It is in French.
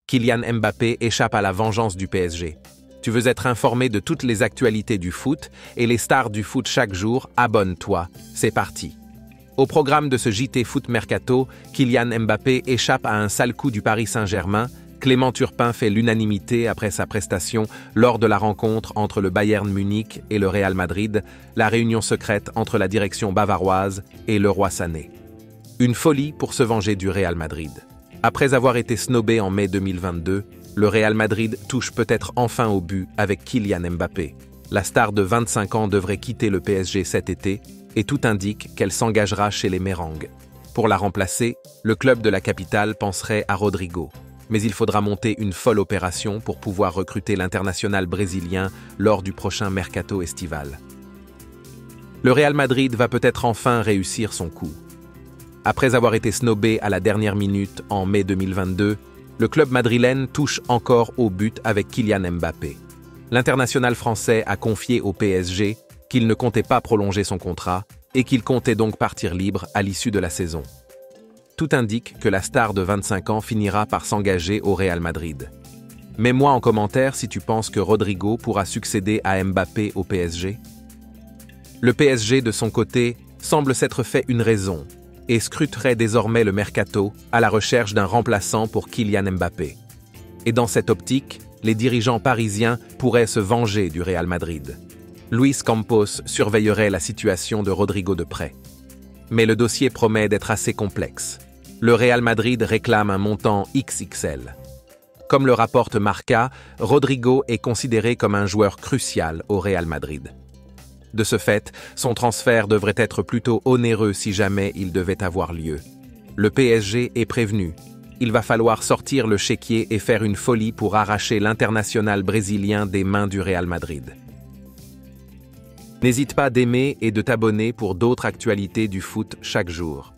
Kylian Mbappé échappe à la vengeance du PSG. Tu veux être informé de toutes les actualités du foot et les stars du foot chaque jour, abonne-toi, c'est parti. Au programme de ce JT Foot Mercato, Kylian Mbappé échappe à un sale coup du Paris Saint-Germain. Clément Turpin fait l'unanimité après sa prestation lors de la rencontre entre le Bayern Munich et le Real Madrid, la réunion secrète entre la direction bavaroise et le roi Sané. Une folie pour se venger du Real Madrid. Après avoir été snobé en mai 2022, le Real Madrid touche peut-être enfin au but avec Kylian Mbappé. La star de 25 ans devrait quitter le PSG cet été et tout indique qu'elle s'engagera chez les Merengues. Pour la remplacer, le club de la capitale penserait à Rodrigo. Mais il faudra monter une folle opération pour pouvoir recruter l'international brésilien lors du prochain mercato estival. Le Real Madrid va peut-être enfin réussir son coup. Après avoir été snobé à la dernière minute en mai 2022, le club madrilène touche encore au but avec Kylian Mbappé. L'international français a confié au PSG qu'il ne comptait pas prolonger son contrat et qu'il comptait donc partir libre à l'issue de la saison. Tout indique que la star de 25 ans finira par s'engager au Real Madrid. Mets-moi en commentaire si tu penses que Rodrigo pourra succéder à Mbappé au PSG. Le PSG, de son côté, semble s'être fait une raison et scruterait désormais le mercato à la recherche d'un remplaçant pour Kylian Mbappé. Et dans cette optique, les dirigeants parisiens pourraient se venger du Real Madrid. Luis Campos surveillerait la situation de Rodrigo de près. Mais le dossier promet d'être assez complexe. Le Real Madrid réclame un montant XXL. Comme le rapporte Marca, Rodrigo est considéré comme un joueur crucial au Real Madrid. De ce fait, son transfert devrait être plutôt onéreux si jamais il devait avoir lieu. Le PSG est prévenu. Il va falloir sortir le chéquier et faire une folie pour arracher l'international brésilien des mains du Real Madrid. N'hésite pas d'aimer et de t'abonner pour d'autres actualités du foot chaque jour.